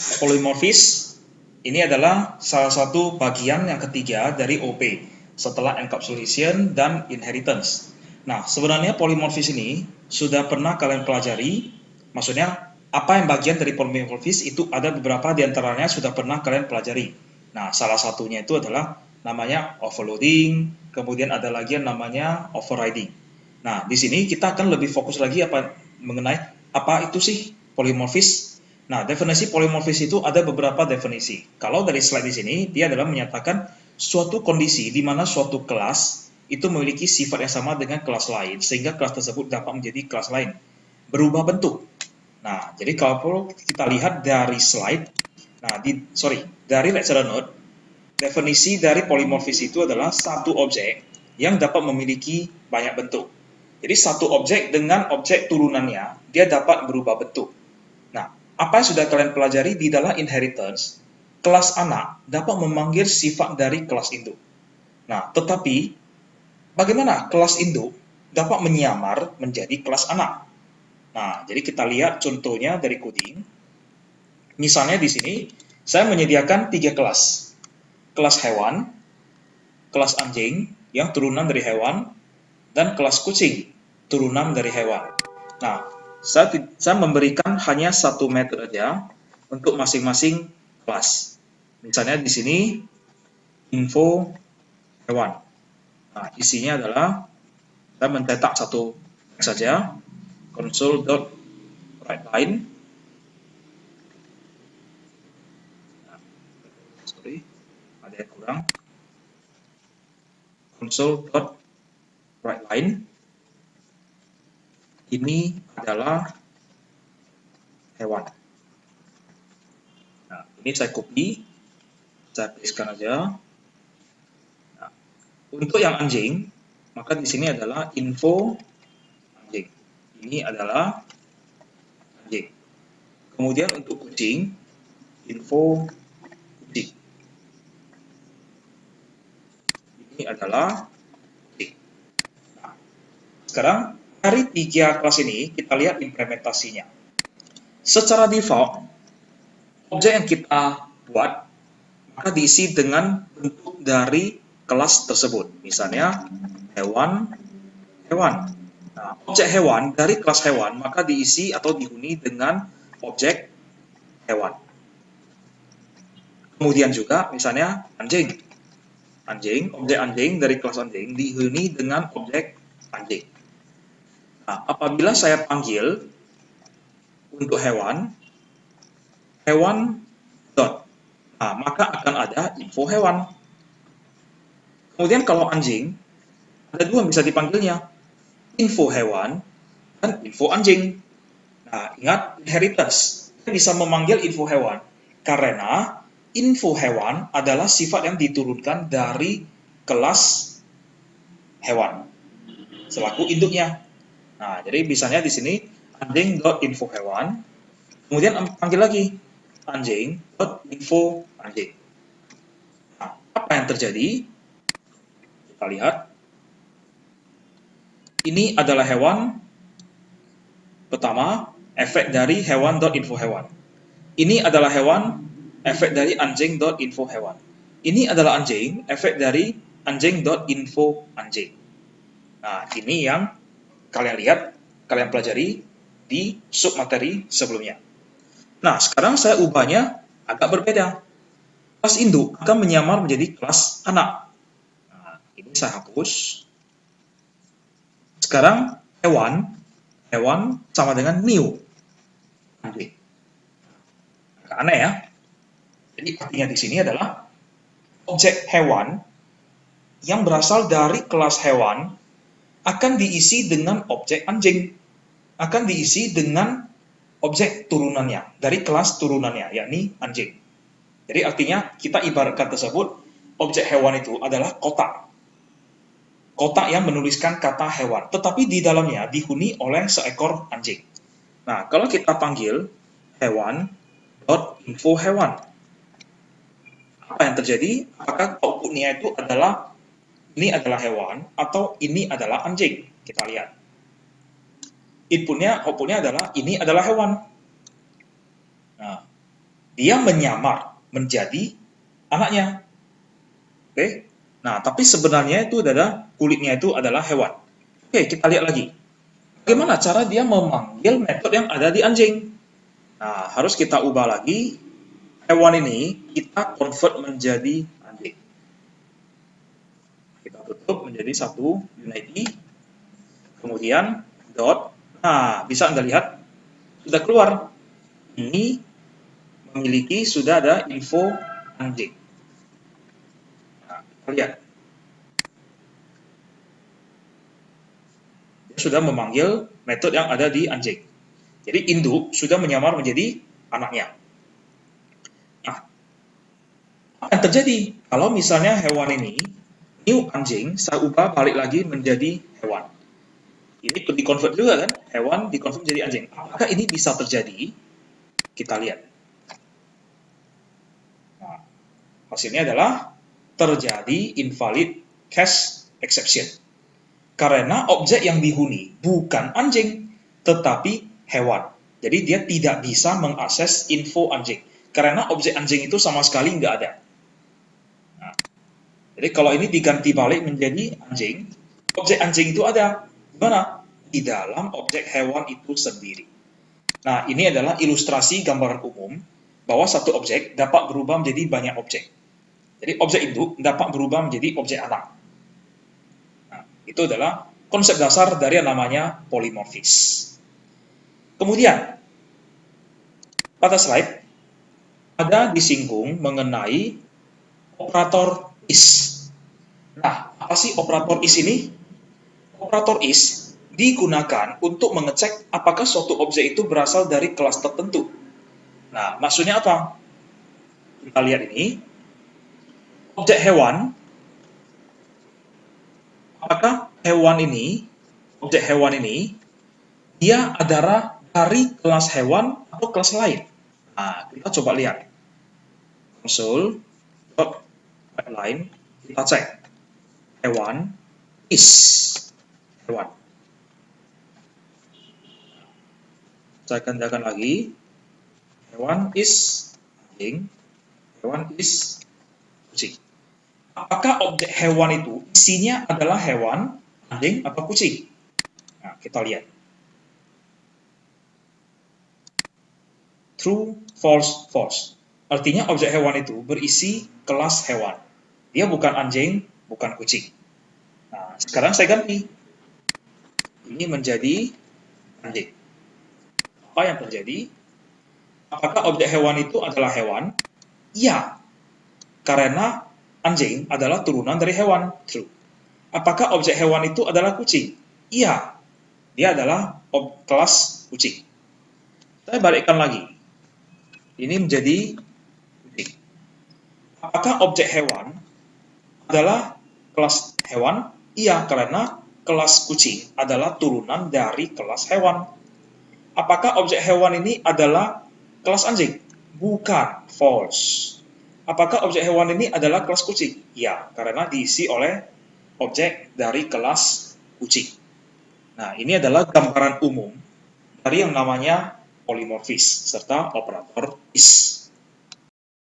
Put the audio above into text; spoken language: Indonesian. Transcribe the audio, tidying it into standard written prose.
Polymorphis ini adalah salah satu bagian yang ketiga dari OP setelah encapsulation dan inheritance. Nah, sebenarnya polymorphis ini sudah pernah kalian pelajari. Maksudnya, apa yang bagian dari polymorphis itu ada beberapa diantaranya sudah pernah kalian pelajari. Nah, salah satunya itu adalah namanya overloading, kemudian ada lagi yang namanya overriding. Nah, di sini kita akan lebih fokus lagi mengenai apa itu sih polymorphis. Nah, definisi polymorphis itu ada beberapa definisi. Kalau dari slide di sini, dia adalah menyatakan suatu kondisi di mana suatu kelas itu memiliki sifat yang sama dengan kelas lain, sehingga kelas tersebut dapat menjadi kelas lain. Berubah bentuk. Nah, jadi kalau kita lihat dari slide, dari lecture note, definisi dari polymorphis itu adalah satu objek yang dapat memiliki banyak bentuk. Jadi satu objek dengan objek turunannya, dia dapat berubah bentuk. Nah, apa yang sudah kalian pelajari di dalam inheritance, kelas anak dapat memanggil sifat dari kelas induk. Nah, tetapi bagaimana kelas induk dapat menyamar menjadi kelas anak? Nah, jadi kita lihat contohnya dari coding. Misalnya di sini, saya menyediakan 3 kelas. Kelas hewan, kelas anjing yang turunan dari hewan, dan kelas kucing turunan dari hewan. Nah, saya memberikan hanya satu metode saja untuk masing-masing kelas. Misalnya di sini info hewan. Nah, isinya adalah saya mencetak satu saja, console.writeLine. Sorry, ada yang kurang. Console.writeLine. Ini adalah hewan. Nah, ini saya copy, saya pastekan aja. Nah, untuk yang anjing, maka di sini adalah info anjing. Ini adalah anjing. Kemudian untuk kucing, info kucing. Ini adalah kucing. Nah, sekarang dari 3 kelas ini, kita lihat implementasinya. Secara default, objek yang kita buat, maka diisi dengan bentuk dari kelas tersebut. Misalnya, hewan. Nah, objek hewan, dari kelas hewan, maka diisi atau dihuni dengan objek hewan. Kemudian juga, misalnya, anjing. Objek anjing dari kelas anjing dihuni dengan objek anjing. Nah, apabila saya panggil untuk hewan dot, nah, maka akan ada info hewan. Kemudian kalau anjing, ada 2 bisa dipanggilnya, info hewan dan info anjing. Nah, ingat inheritance, kita bisa memanggil info hewan karena info hewan adalah sifat yang diturunkan dari kelas hewan selaku induknya. Nah, jadi misalnya di sini anjing.info hewan, kemudian panggil lagi anjing.info anjing. Nah, apa yang terjadi? Kita lihat. Ini adalah hewan pertama, efek dari hewan.info hewan. Ini adalah hewan, efek dari anjing.info hewan. Ini adalah anjing, efek dari anjing.info anjing. Nah, ini yang kalian lihat, kalian pelajari di submateri sebelumnya. Nah, sekarang saya ubahnya agak berbeda. Kelas induk akan menyamar menjadi kelas anak. Nah, ini saya hapus. Sekarang hewan sama dengan new. Anjing. Agak aneh ya. Jadi artinya di sini adalah objek hewan yang berasal dari kelas hewan akan diisi dengan objek anjing, akan diisi dengan objek turunannya, dari kelas turunannya, yakni anjing. Jadi artinya kita ibaratkan tersebut, objek hewan itu adalah kotak. Kotak yang menuliskan kata hewan, tetapi di dalamnya dihuni oleh seekor anjing. Nah, kalau kita panggil hewan.info hewan, apa yang terjadi? Apakah outputnya itu adalah ini adalah hewan atau ini adalah anjing? Kita lihat. Outputnya adalah ini adalah hewan. Nah, dia menyamar menjadi anaknya. Oke. Nah, tapi sebenarnya itu adalah kulitnya itu adalah hewan. Oke, kita lihat lagi. Bagaimana cara dia memanggil metode yang ada di anjing? Nah, harus kita ubah lagi. Hewan ini kita convert menjadi anjing. Kita tutup menjadi satu unity. Kemudian dot. Nah, bisa Anda lihat sudah keluar. Ini memiliki sudah ada info anjing. Nah, kita lihat. Dia sudah memanggil metode yang ada di anjing. Jadi induk sudah menyamar menjadi anaknya. Nah, apa yang terjadi kalau misalnya hewan ini, new anjing, saya ubah balik lagi menjadi hewan. Ini di-convert juga kan, hewan di-convert menjadi anjing. Apakah ini bisa terjadi? Kita lihat. Nah, hasilnya adalah terjadi invalid cache exception. Karena objek yang dihuni bukan anjing, tetapi hewan. Jadi dia tidak bisa mengakses info anjing. Karena objek anjing itu sama sekali nggak ada. Nah, jadi kalau ini diganti balik menjadi anjing, objek anjing itu ada. Di mana? Di dalam objek hewan itu sendiri. Nah, ini adalah ilustrasi gambaran umum bahwa satu objek dapat berubah menjadi banyak objek. Jadi objek induk dapat berubah menjadi objek anak. Nah, itu adalah konsep dasar dari yang namanya polimorfis. Kemudian, pada slide ada disinggung mengenai operator is. Nah, apa sih operator is ini? Operator is digunakan untuk mengecek apakah suatu objek itu berasal dari kelas tertentu. Nah, maksudnya apa? Kita lihat ini. Objek hewan, apakah objek hewan ini, dia adalah dari kelas hewan atau kelas lain? Nah, kita coba lihat. Console.line, kita cek. Hewan is hewan. Saya kerjakan lagi. Hewan is anjing. Hewan is kucing. Apakah objek hewan itu isinya adalah hewan, anjing, atau kucing? Nah, kita lihat. True, false, false. Artinya objek hewan itu berisi kelas hewan. Dia bukan anjing, bukan kucing. Nah, sekarang saya ganti. Ini menjadi anjing. Apa yang terjadi? Apakah objek hewan itu adalah hewan? Iya. Karena anjing adalah turunan dari hewan. True. Apakah objek hewan itu adalah kucing? Iya. Dia adalah kelas kucing. Saya balikkan lagi. Ini menjadi kucing. Apakah objek hewan adalah kelas hewan? Iya, karena kelas kucing adalah turunan dari kelas hewan. Apakah objek hewan ini adalah kelas anjing? Bukan. False. Apakah objek hewan ini adalah kelas kucing? Ya, karena diisi oleh objek dari kelas kucing. Nah, ini adalah gambaran umum dari yang namanya polimorfis serta operator is.